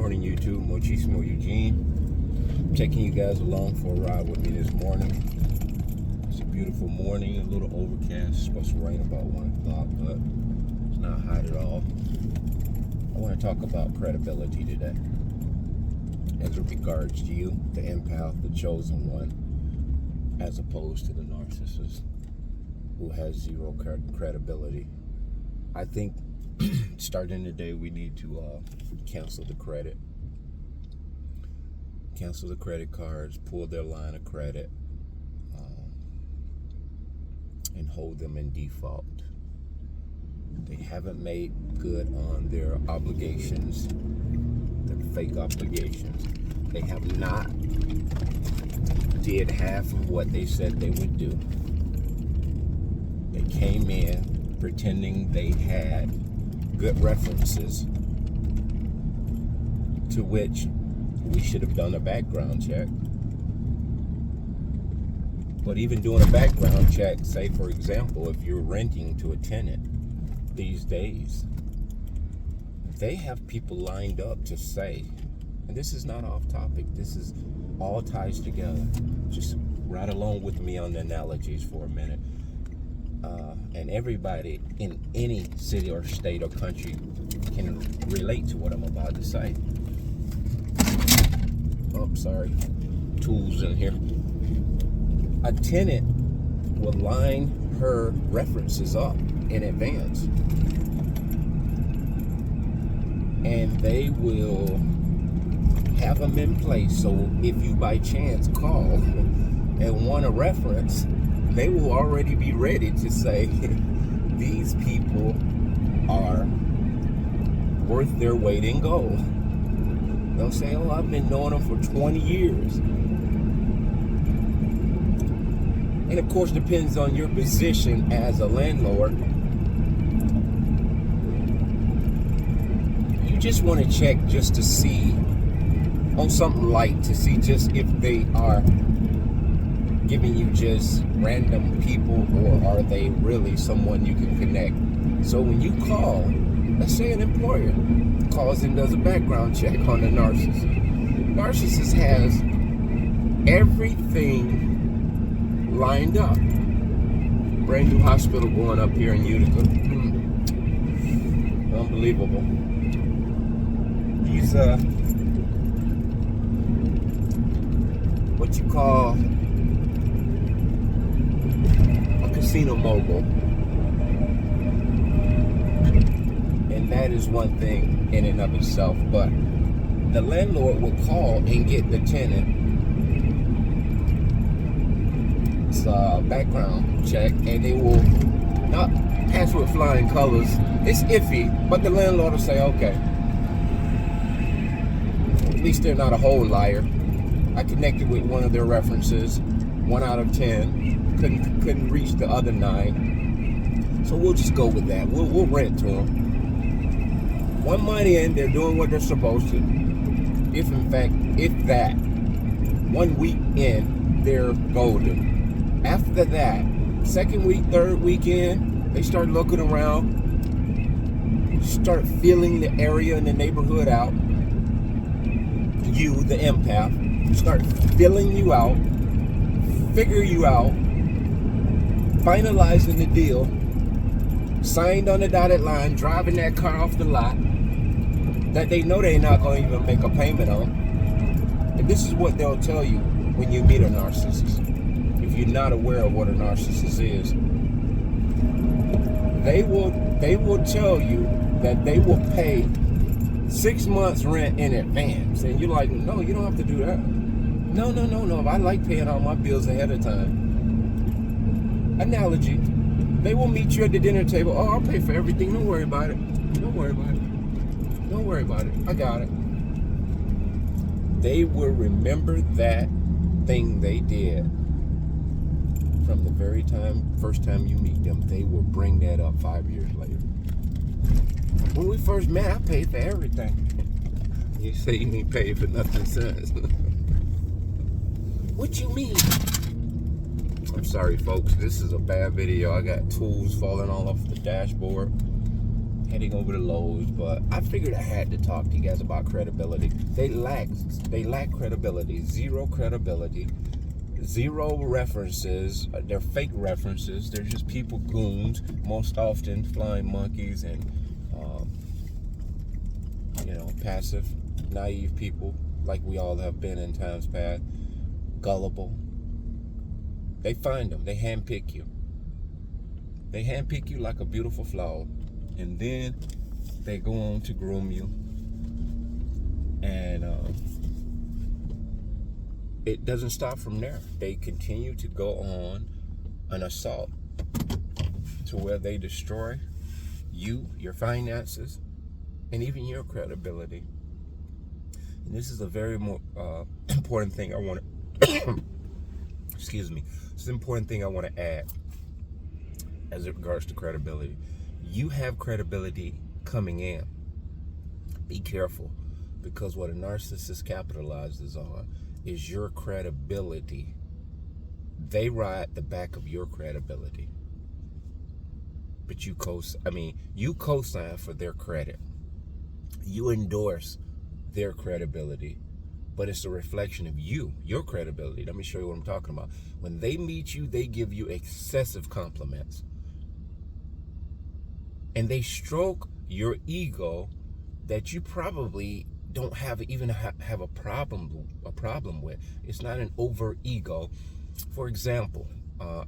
morning, YouTube. Muchísimo Eugene. Taking you guys along for a ride with me this morning. It's a beautiful morning, a little overcast. It's supposed to rain about 1 o'clock, but it's not hot at all. I want to talk about credibility today. As it regards to you, the empath, the chosen one, as opposed to the narcissist who has zero credibility. I think starting today, we need to cancel the credit. Cancel the credit cards, pull their line of credit, and hold them in default. They haven't made good on their obligations, their fake obligations. They have not did half of what they said they would do. They came in pretending they had good references, to which we should have done a background check. But even doing a background check, say for example, if you're renting to a tenant these days, they have people lined up to say, and this is not off topic, this is all ties together. Just ride along with me on the analogies for a minute. And everybody in any city or state or country can relate to what I'm about to say. Oh, sorry. Tools in here. A tenant will line her references up in advance. And they will have them in place. So if you by chance call and want a reference, they will already be ready to say, these people are worth their weight in gold. They'll say, oh, I've been knowing them for 20 years. And of course, depends on your position as a landlord. You just want to check just to see on something light, to see just if they are giving you just random people, or are they really someone you can connect. So when you call, let's say an employer calls and does a background check on the narcissist. Narcissist has everything lined up. Brand new hospital going up here in Utica. Unbelievable. He's what you call casino mogul, and that is one thing in and of itself. But the landlord will call and get the tenant's background check, and they will not pass with flying colors. It's iffy, but the landlord will say, okay, at least they're not a whole liar. I connected with one of their references, 1 out of 10. Couldn't reach the other 9, so we'll just go with that. We'll rent to them. 1 month in, they're doing what they're supposed to. If that 1 week in, they're golden. After that, 2nd week, 3rd week in, they start looking around, start feeling the area and the neighborhood out. You, the empath, start filling you out, figure you out, finalizing the deal, signed on the dotted line, driving that car off the lot that they know they're not going to even make a payment on. And this is what they'll tell you when you meet a narcissist. If you're not aware of what a narcissist is, they will tell you that they will pay 6 months rent in advance. And you're like, no, you don't have to do that. No. I like paying all my bills ahead of time. Analogy. They will meet you at the dinner table. Oh, I'll pay for everything. Don't worry about it. Don't worry about it. Don't worry about it. I got it. They will remember that thing they did from the very first time you meet them. They will bring that up 5 years later. When we first met, I paid for everything. You say you ain't paid for nothing since. What you mean? I'm sorry, folks. This is a bad video. I got tools falling all off the dashboard. heading over to Lowe's, but I figured I had to talk to you guys about credibility. They lack credibility, zero credibility, zero references. They're fake references. They're just people, goons, most often flying monkeys and passive, naive people like we all have been in times past, gullible. They find them. They handpick you. They handpick you like a beautiful flower, and then they go on to groom you. And it doesn't stop from there. They continue to go on an assault to where they destroy you, your finances, and even your credibility. And this is a very important thing I want to excuse me. This is an important thing I want to add as it regards to credibility. You have credibility coming in. Be careful, because what a narcissist capitalizes on is your credibility. They ride the back of your credibility, but you co-sign for their credit. You endorse their credibility, but it's a reflection of your credibility. Let me show you what I'm talking about. When they meet you, they give you excessive compliments, and they stroke your ego that you probably don't have a problem with. It's not an over ego. For example,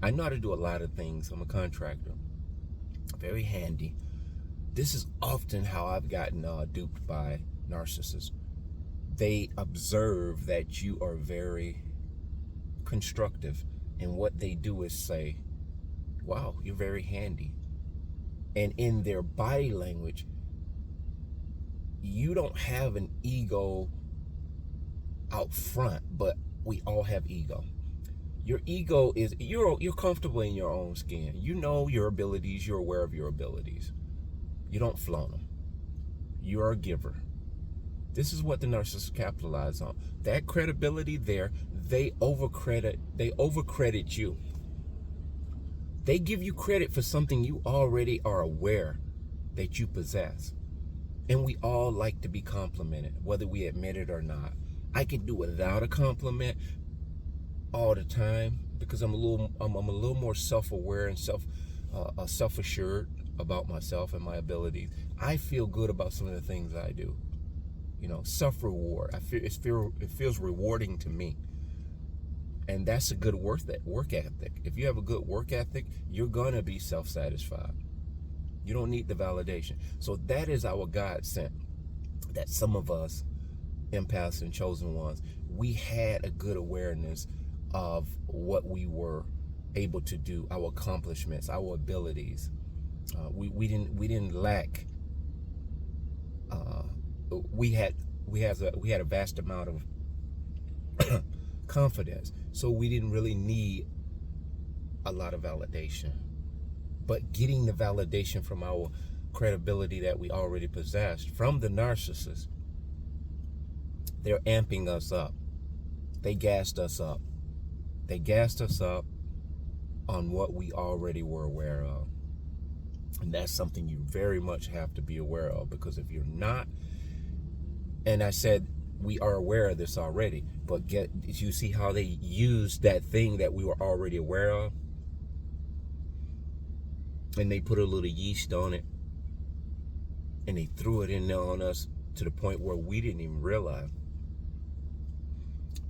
I know how to do a lot of things. I'm a contractor, very handy. This is often how I've gotten duped by narcissists. They observe that you are very constructive, and what they do is say, wow, you're very handy. And in their body language, you don't have an ego out front, but we all have ego. Your ego is, you're comfortable in your own skin. You know your abilities, you're aware of your abilities. You don't flaunt them. You're a giver. This is what the narcissists capitalize on. That credibility there, they overcredit you. They give you credit for something you already are aware that you possess. And we all like to be complimented, whether we admit it or not. I can do without a compliment all the time because I'm a little more self-aware and self-assured about myself and my abilities. I feel good about some of the things I do. Self-reward. It feels rewarding to me. And that's a good work ethic. If you have a good work ethic, you're gonna be self-satisfied. You don't need the validation. So that is our God sent. That some of us, empaths and chosen ones, we had a good awareness of what we were able to do, our accomplishments, our abilities. We didn't lack. We had a vast amount of confidence, so we didn't really need a lot of validation. But getting the validation from our credibility that we already possessed from the narcissist, they're amping us up. They gassed us up. They gassed us up on what we already were aware of. And that's something you very much have to be aware of, because if you're not, and I said we are aware of this already, but you see how they used that thing that we were already aware of? And they put a little yeast on it, and they threw it in there on us to the point where we didn't even realize.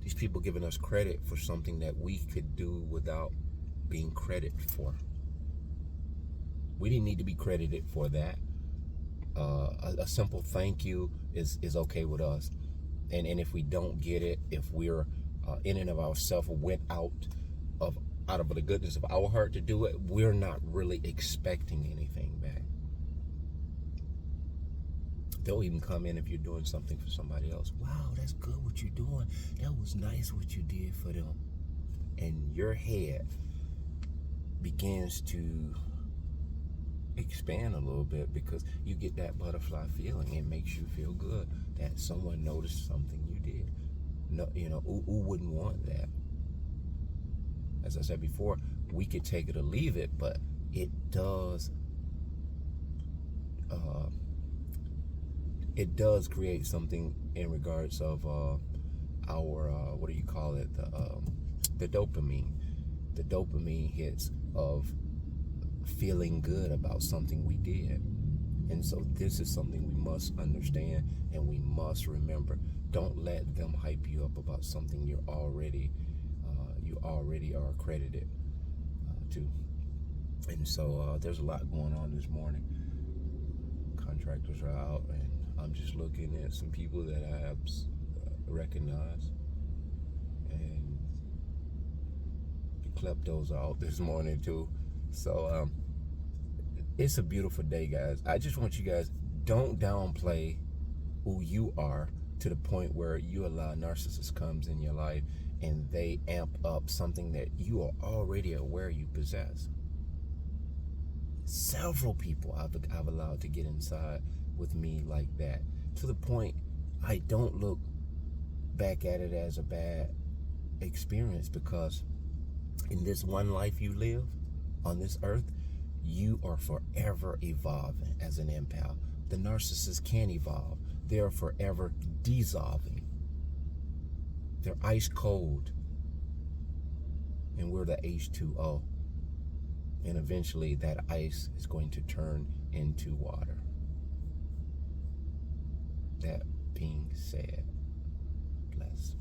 These people giving us credit for something that we could do without being credited for. We didn't need to be credited for that. A simple thank you is okay with us. And if we don't get it, if we're in and of ourselves went out of the goodness of our heart to do it, we're not really expecting anything back. They'll even come in if you're doing something for somebody else. Wow, that's good what you're doing. That was nice what you did for them. And your head begins to expand a little bit because you get that butterfly feeling. It makes you feel good that someone noticed something you did. No, who wouldn't want that? As I said before, we could take it or leave it, but it does it does create something in regards of our what do you call it, the dopamine. The dopamine hits of feeling good about something we did. And so this is something we must understand and we must remember. Don't let them hype you up about something you already are accredited to. And so there's a lot going on this morning. Contractors are out, and I'm just looking at some people that I have recognized. And the kleptos are out this morning too. So it's a beautiful day, guys. I just want you guys, don't downplay who you are to the point where you allow narcissist comes in your life and they amp up something that you are already aware you possess. Several people I've allowed to get inside with me like that, to the point I don't look back at it as a bad experience, because in this one life you live on this earth, you are forever evolving as an empath. The narcissists can't evolve. They are forever dissolving. They're ice cold. And we're the H2O. And eventually that ice is going to turn into water. That being said, bless.